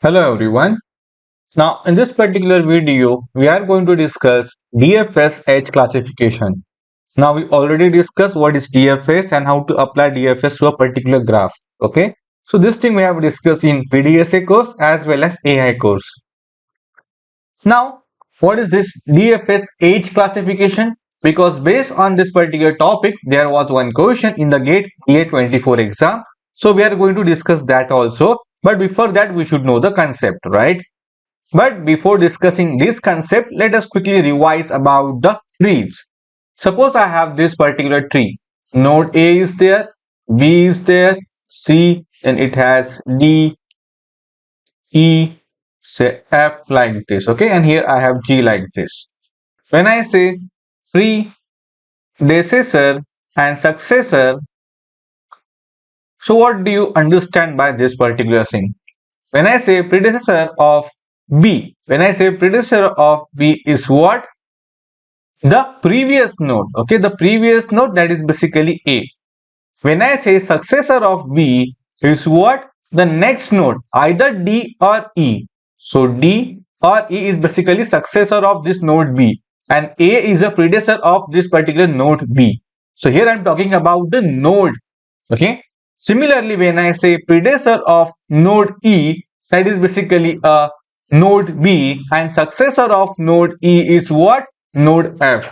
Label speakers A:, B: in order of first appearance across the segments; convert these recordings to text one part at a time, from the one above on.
A: Hello everyone. Now in this particular video we are going to discuss DFS Edge Classification. Now we already discussed what is DFS and how to apply DFS to a particular graph. Okay. So this thing we have discussed in PDSA course as well as AI course. Now what is this DFS Edge Classification? Because based on this particular topic there was one question in the GATE GA24 exam. So we are going to discuss that also. But before that we should know the concept, right? But before discussing this concept, let us quickly revise about the trees. Suppose I have this particular tree. Node A is there, B is there, C, and it has D, E, say F like this. Okay, and here I have G like this. When I say predecessor and successor, so what do you understand by this particular thing? When I say predecessor of B, when I say predecessor of B is what? The previous node. Okay, the previous node, that is basically A. When I say successor of B is what? The next node, either D or E. So D or E is basically successor of this node B, and A is a predecessor of this particular node B. So here I am talking about the node. Okay. Similarly, when I say predecessor of node E, that is basically a node B, and successor of node E is what? Node F.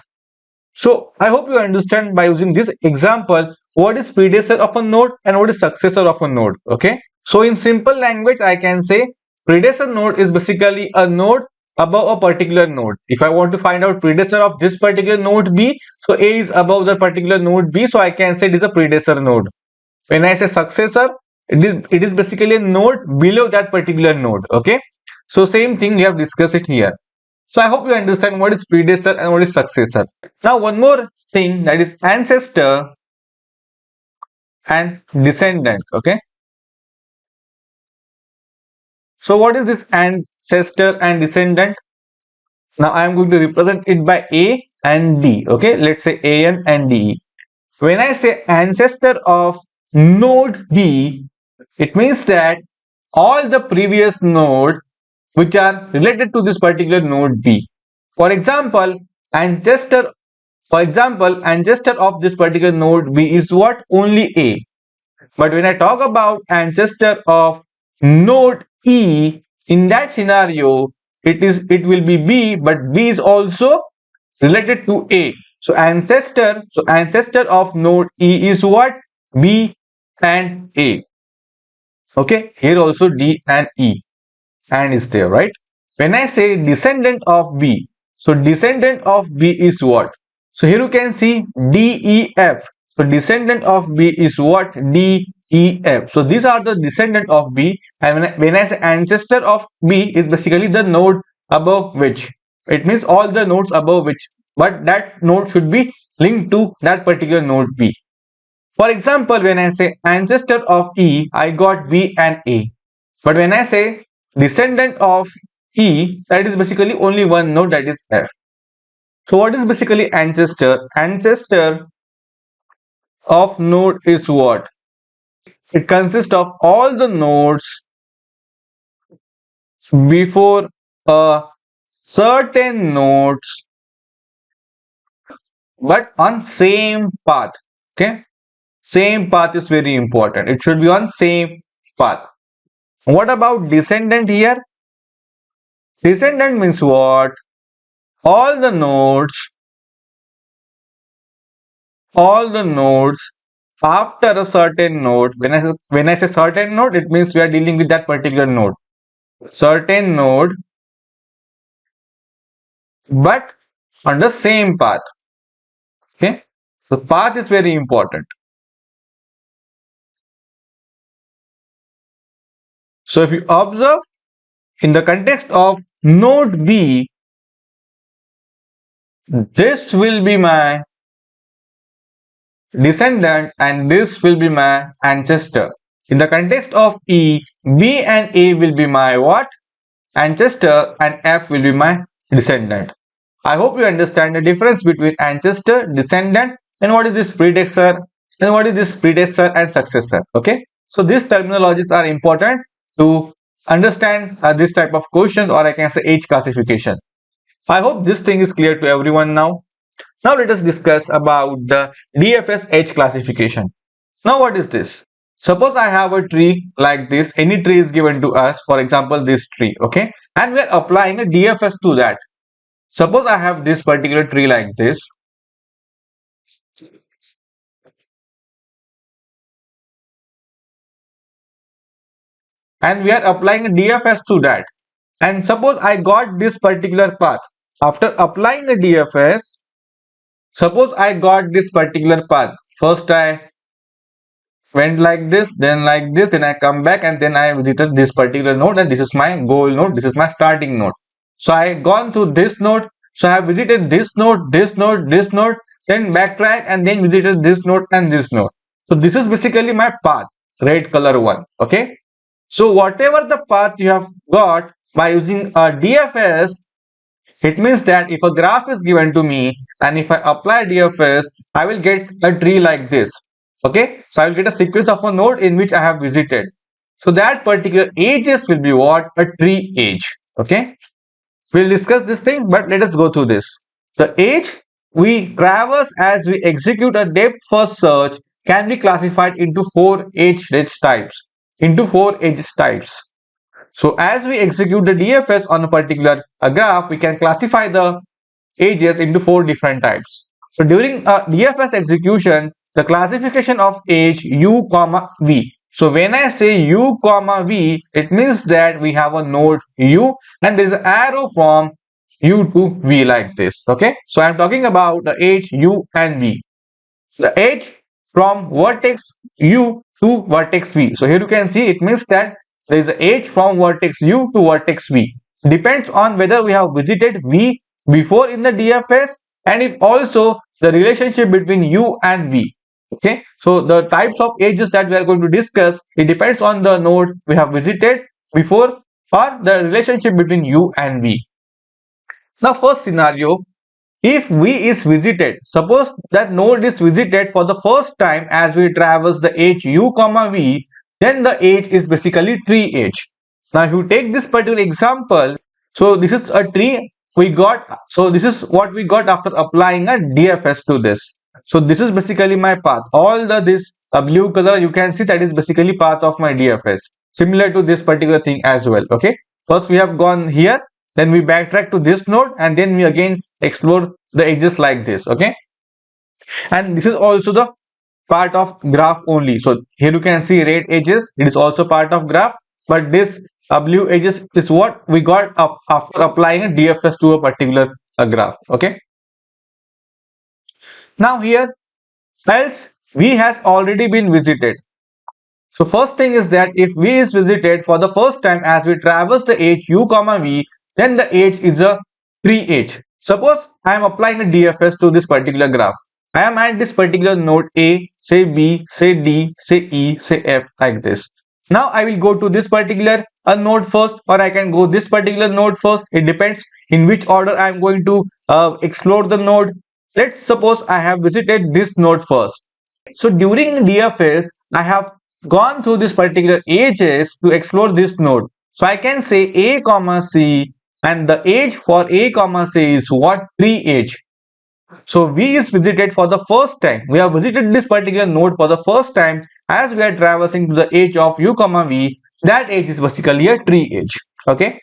A: So I hope you understand by using this example what is predecessor of a node and what is successor of a node. Okay. So in simple language I can say predecessor node is basically a node above a particular node. If I want to find out predecessor of this particular node B, so A is above the particular node B, so I can say it is a predecessor node. When I say successor, it is basically a node below that particular node. Okay. So same thing we have discussed it here. So I hope you understand what is predecessor and what is successor. Now one more thing, that is ancestor and descendant. Okay. So what is this ancestor and descendant? Now I am going to represent it by A and D. Okay. Let's say AN and DE. When I say ancestor of node B, it means that all the previous node which are related to this particular node B. For example, ancestor of this particular node B is what? Only A. But when I talk about ancestor of node E, in that scenario, it will be B, but B is also related to A. So ancestor of node E is what? B and A. Okay, here also D and E and is there, right? When I say descendant of B, so descendant of B is what? So here you can see D, E, F. So descendant of B is what? D, E, F. So these are the descendant of B, and when I say ancestor of B is basically the node above which. It means all the nodes above which, but that node should be linked to that particular node B. For example, when I say ancestor of E, I got B and A. But when I say descendant of E, that is basically only one node, that is F. So what is basically ancestor? Ancestor of node is what? It consists of all the nodes before a certain nodes, but on same path. Okay, same path is very important. It should be on same path. What about descendant here? Descendant means what? All the nodes after a certain node. When I say certain node, it means we are dealing with that particular node. Certain node, but on the same path. Okay, so path is very important. So if you observe in the context of node B, this will be my descendant and this will be my ancestor. In the context of E, B and A will be my what? Ancestor, and F will be my descendant. I hope you understand the difference between ancestor, descendant, and what is this predecessor, and what is this predecessor and successor. Okay, so these terminologies are important to understand this type of questions, or I can say age classification. I hope this thing is clear to everyone now. Now let us discuss about the DFS H classification. Now what is this? Suppose I have a tree like this. Any tree is given to us, for example this tree, okay, and we are applying a DFS to that. Suppose I have this particular tree like this, and we are applying a DFS to that. And suppose I got this particular path. After applying the DFS, suppose I got this particular path. First I went like this, then I come back, and then I visited this particular node, and this is my goal node, this is my starting node. So I gone to this node, so I have visited this node, this node, this node, then backtrack and then visited this node and this node. So this is basically my path, red color one, okay. So whatever the path you have got by using a DFS, it means that if a graph is given to me and if I apply DFS, I will get a tree like this. Okay, so I will get a sequence of a node in which I have visited. So that particular edges will be what? A tree edge. Okay, we'll discuss this thing, but let us go through this. The edge we traverse as we execute a depth first search can be classified into four edge types. So as we execute the DFS on a particular graph, we can classify the edges into four different types. So during a DFS execution, the classification of edge u comma v. So when I say u comma v, it means that we have a node u and there is an arrow from u to v like this. Okay, so I am talking about the edge u and v. The edge from vertex u to vertex v. So here you can see it means that there is an edge from vertex u to vertex v. Depends on whether we have visited v before in the DFS and if also the relationship between u and v. Okay, so the types of edges that we are going to discuss, it depends on the node we have visited before or the relationship between u and v. Now first scenario, if v is visited, suppose that node is visited for the first time as we traverse the edge u comma v, then the edge is basically tree edge. Now if you take this particular example, so this is a tree we got, so this is what we got after applying a DFS to this. So this is basically my path. All this blue color you can see that is basically path of my DFS. Similar to this particular thing as well. Okay. First we have gone here, then we backtrack to this node, and then we again explore the edges like this. Okay. And this is also the part of graph only. So here you can see red edges. It is also part of graph, but this blue edges is what we got after applying a DFS to a particular graph. Okay. Now here, else v has already been visited. So first thing is that if v is visited for the first time as we traverse the edge u comma v, then the edge is a tree edge. Suppose I am applying a DFS to this particular graph. I am at this particular node A, say B, say D, say E, say F like this. Now I will go to this particular node first, or I can go this particular node first. It depends in which order I am going to explore the node. Let's suppose I have visited this node first. So during DFS, I have gone through this particular edges to explore this node. So I can say A comma C, and the edge for A comma C is what? Tree edge. So V is visited for the first time. We have visited this particular node for the first time as we are traversing to the edge of u comma v. That edge is basically a tree edge. Okay.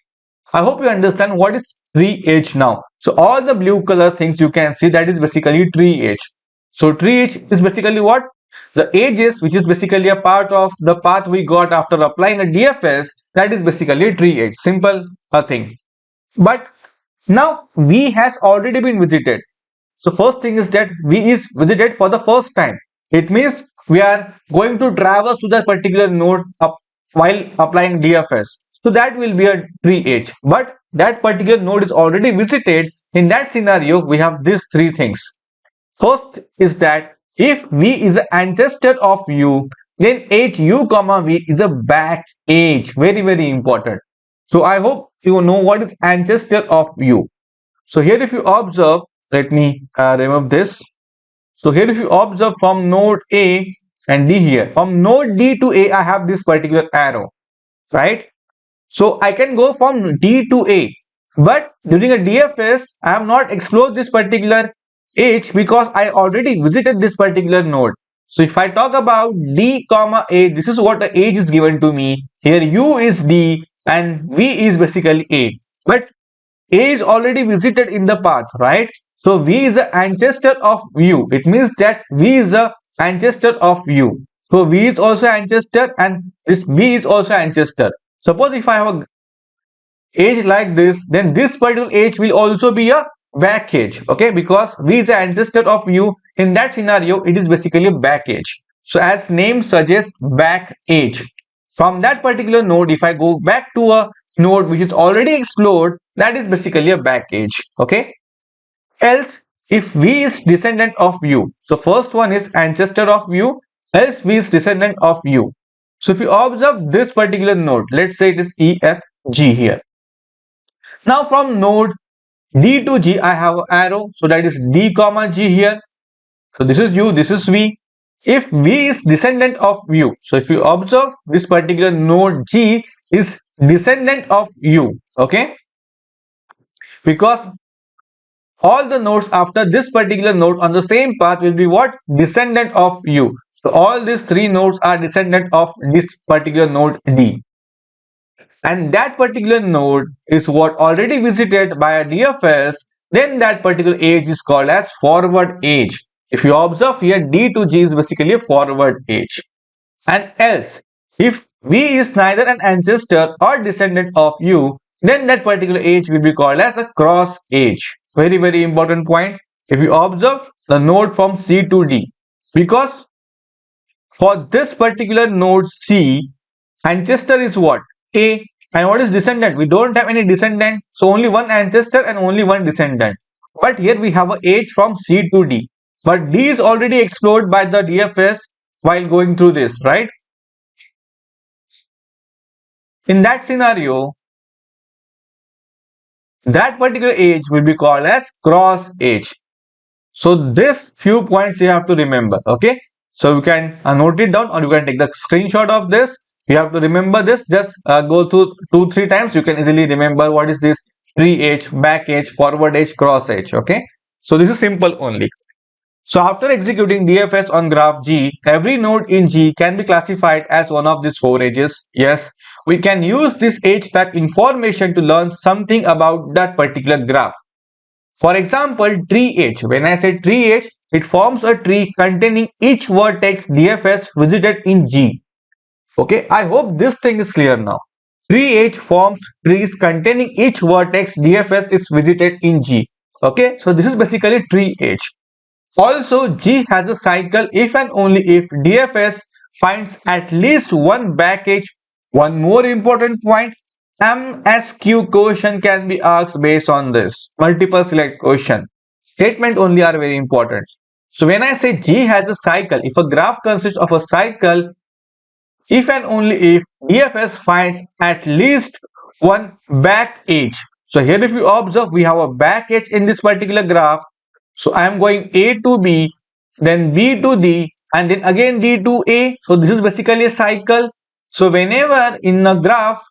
A: I hope you understand what is tree edge now. So all the blue color things you can see, that is basically tree edge. So tree edge is basically what? The edges which is basically a part of the path we got after applying a DFS, that is basically a tree edge. Simple thing. But now V has already been visited. So first thing is that V is visited for the first time. It means we are going to traverse to that particular node while applying DFS. So that will be a tree edge. But that particular node is already visited. In that scenario, we have these three things. First is that if V is an ancestor of U, then edge U comma V is a back edge. Very, very important. So I hope you know what is ancestor of U. So here if you observe, let me remove this. So here if you observe from node A and D here, from node D to A, I have this particular arrow, right? So I can go from D to A. But during a DFS, I have not explored this particular age because I already visited this particular node. So if I talk about D comma A, this is what the age is given to me. Here U is D and V is basically A. But A is already visited in the path, right? So V is the ancestor of U. It means that V is the ancestor of U. So V is also ancestor and this B is also ancestor. Suppose if I have a age like this, then this particular age will also be a back age, okay? Because V is the ancestor of U. In that scenario, it is basically a back age. So as name suggests, back age. From that particular node, if I go back to a node which is already explored, that is basically a back age, okay? Else, if V is descendant of U, so first one is ancestor of U, else V is descendant of U. So if you observe this particular node, let's say it is E, F, G here. Now from node D to G, I have an arrow, so that is D comma G here. So this is U, this is V. If V is descendant of U, so if you observe this particular node G is descendant of U, okay? Because all the nodes after this particular node on the same path will be what? Descendant of U. So all these three nodes are descendant of this particular node D. And that particular node is what already visited by a DFS, then that particular age is called as forward age. If you observe here, D to G is basically a forward age. And else, if V is neither an ancestor or descendant of U, then that particular age will be called as a cross age. Very, very important point. If you observe the node from C to D, because for this particular node C, ancestor is what? A. And what is descendant? We don't have any descendant. So only one ancestor and only one descendant. But here we have a age from C to D. But D is already explored by the DFS while going through this, right? In that scenario, that particular age will be called as cross age. So this few points you have to remember, okay? So you can note it down or you can take the screenshot of this. You have to remember this. Just go through 2-3 times. You can easily remember what is this pre-age, back age, forward age, cross age, okay? So this is simple only. So after executing DFS on graph G, every node in G can be classified as one of these 4 edges. Yes, we can use this age tag information to learn something about that particular graph. For example, tree age. When I say tree age, it forms a tree containing each vertex DFS visited in G. Okay, I hope this thing is clear now. Tree age forms trees containing each vertex DFS is visited in G. Okay, so this is basically tree age. Also, G has a cycle if and only if DFS finds at least one back edge. One more important point, MSQ question can be asked based on this. Multiple select question. Statement only are very important. So when I say G has a cycle, if a graph consists of a cycle, if and only if DFS finds at least one back edge. So here if you observe, we have a back edge in this particular graph. So I am going A to B, then B to D, and then again D to A. So this is basically a cycle. So whenever in a graph,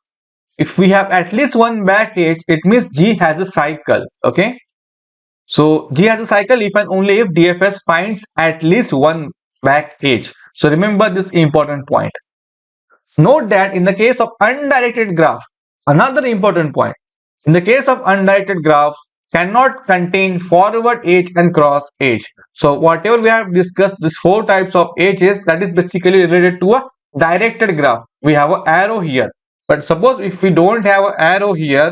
A: if we have at least one back edge, it means G has a cycle. Okay. So G has a cycle if and only if DFS finds at least one back edge. So remember this important point. Note that in the case of undirected graph, another important point. In the case of undirected graph, cannot contain forward edge and cross edge. So whatever we have discussed, these 4 types of edges, that is basically related to a directed graph. We have an arrow here. But suppose if we don't have an arrow here,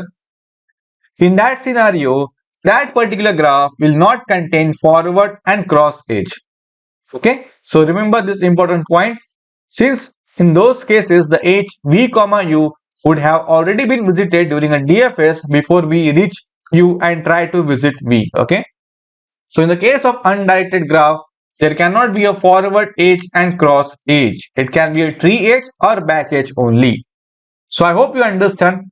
A: in that scenario, that particular graph will not contain forward and cross edge. Okay. So remember this important point. Since in those cases, the edge V comma U would have already been visited during a DFS before we reach U and try to visit V. Okay. So in the case of undirected graph, there cannot be a forward edge and cross edge. It can be a tree edge or back edge only. So I hope you understand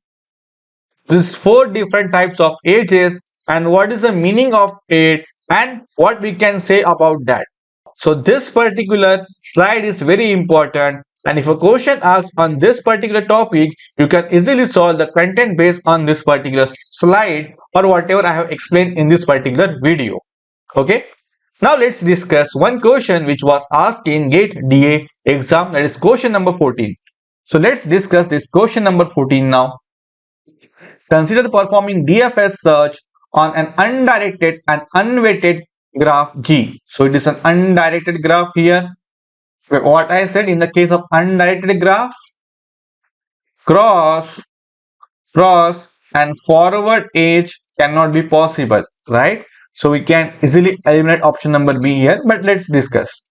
A: these 4 different types of edges and what is the meaning of it and what we can say about that. So this particular slide is very important And if a question asks on this particular topic, you can easily solve the content based on this particular slide or whatever I have explained in this particular video. Okay. Now let's discuss one question which was asked in GATE DA exam, that is question number 14. So let's discuss this question number 14 now. Consider performing DFS search on an undirected and unweighted graph G. So it is an undirected graph here. What I said, in the case of undirected graph, cross and forward edge cannot be possible, right? So we can easily eliminate option number B here, but let's discuss.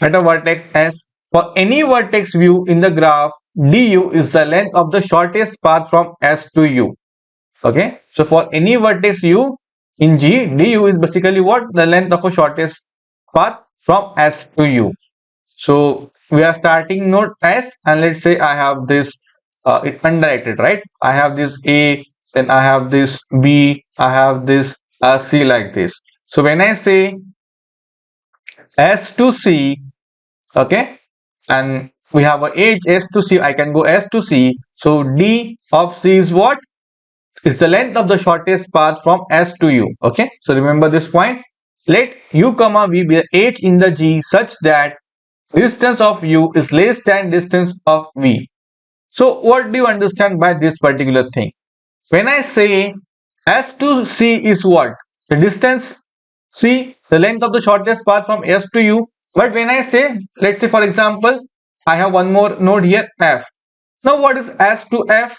A: At a vertex S, for any vertex view in the graph, du is the length of the shortest path from S to U. Okay, so for any vertex u in G, du is basically what? The length of a shortest path from S to U. So we are starting node S, and let's say I have this, it's undirected, right? I have this A, then I have this B, I have this C, like this. So when I say S to C, okay, and we have a edge S to C, I can go S to C. So D of C is what? Is the length of the shortest path from S to U. Okay, so remember this point. Let U comma V be the edge in the G such that distance of U is less than distance of V. So what do you understand by this particular thing? When I say S to C is what? The distance C, the length of the shortest path from S to U. But when I say, let's say for example, I have one more node here, F. Now what is S to F?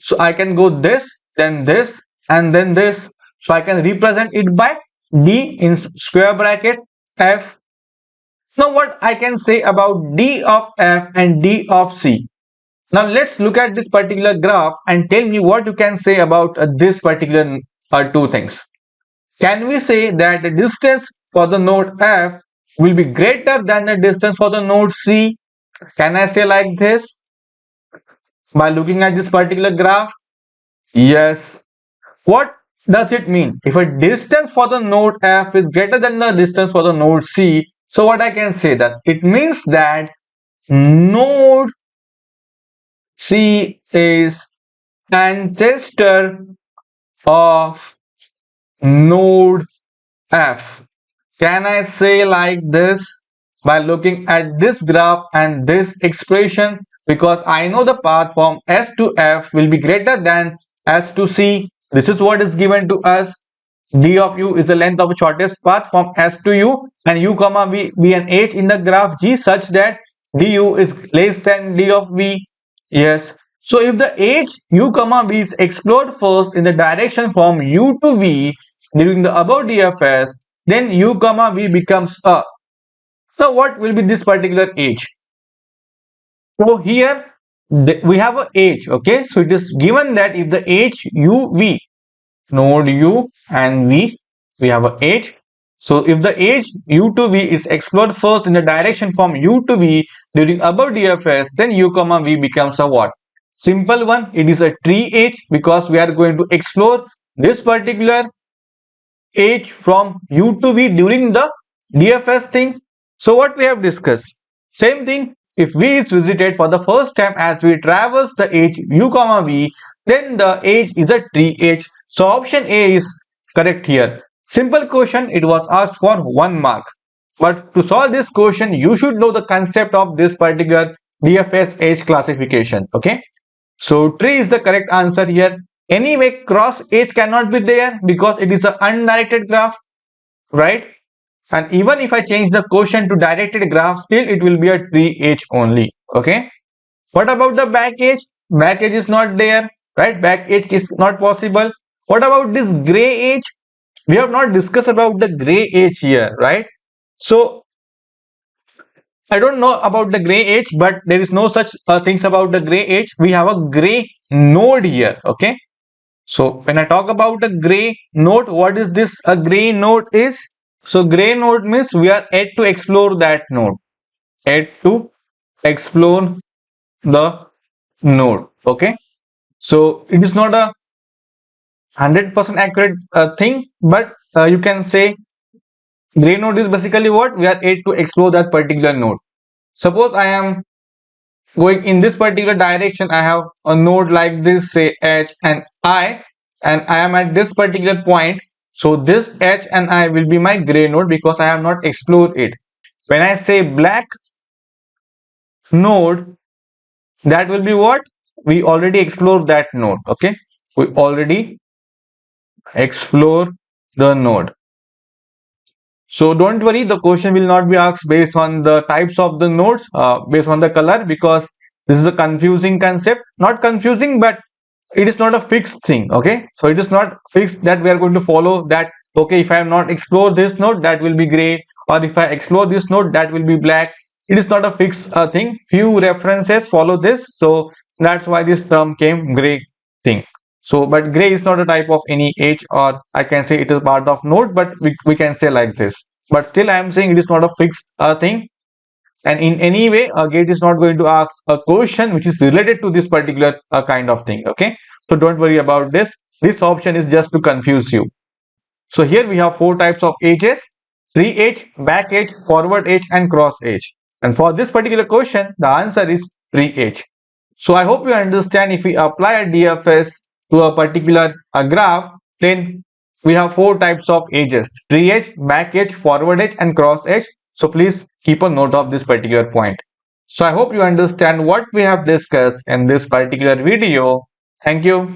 A: So I can go this, then this, and then this. So I can represent it by D in square bracket F. Now what I can say about D of F and D of C? Now let's look at this particular graph and tell me what you can say about this particular two things. Can we say that the distance for the node F will be greater than the distance for the node C? Can I say like this by looking at this particular graph? Yes. What does it mean? If a distance for the node F is greater than the distance for the node C, so what I can say that it means that node C is ancestor of node F. Can I say like this by looking at this graph and this expression? Because I know the path from S to F will be greater than S to C. This is what is given to us. D of U is the length of the shortest path from S to U, and U comma V be an edge in the graph G such that du is less than D of V. Yes. So if the edge U comma V is explored first in the direction from U to V during the above DFS, then U comma V becomes a. So what will be this particular edge? So here we have a edge. Okay, so it is given that if the edge U V, node U and V, we have a edge. So if the edge U to V is explored first in the direction from U to V during above DFS, then U comma V becomes a what? Simple one. It is a tree edge because we are going to explore this particular edge from U to V during the DFS thing. So what we have discussed, same thing. If V is visited for the first time as we traverse the edge U comma V, then the edge is a tree edge. So option A is correct here. Simple question, it was asked for 1 mark. But to solve this question, you should know the concept of this particular DFS H classification. Okay. So tree is the correct answer here. Anyway, cross edge cannot be there because it is an undirected graph, right? And even if I change the question to directed graph, still it will be a tree edge only. Okay. What about the back edge? Back edge is not there, right? Back edge is not possible. What about this gray edge? We have not discussed about the gray edge here, right? So I don't know about the gray edge, but there is no such things about the gray edge. We have a gray node here. Okay. So when I talk about a gray node, what is this? A gray node is? So gray node means we are yet to explore that node. Yet to explore the node. Okay. So it is not a 100% accurate thing, but you can say gray node is basically what? We are yet to explore that particular node. Suppose I am going in this particular direction, I have a node like this, say H and I am at this particular point. So this H and I will be my gray node because I have not explored it. When I say black node, that will be what? We already explored that node. Okay, we already explore the node. So don't worry, the question will not be asked based on the types of the nodes, based on the color, because this is a confusing concept. Not confusing, but it is not a fixed thing. Okay, so it is not fixed that we are going to follow that. Okay, if I have not explored this node, that will be gray, or if I explore this node, that will be black. It is not a fixed thing. Few references follow this, so that's why this term came gray thing. So, but gray is not a type of any H, or I can say it is part of node, but we can say like this. But still, I am saying it is not a fixed thing. And in any way, a gate is not going to ask a question which is related to this particular kind of thing. Okay. So don't worry about this. This option is just to confuse you. So here we have four types of edges: pre-edge, back edge, forward edge, and cross edge. And for this particular question, the answer is pre-edge. So I hope you understand, if we apply a DFS to a particular graph, then we have four types of edges: tree edge, back edge, forward edge, and cross edge. So please keep a note of this particular point. So I hope you understand what we have discussed in this particular video. Thank you.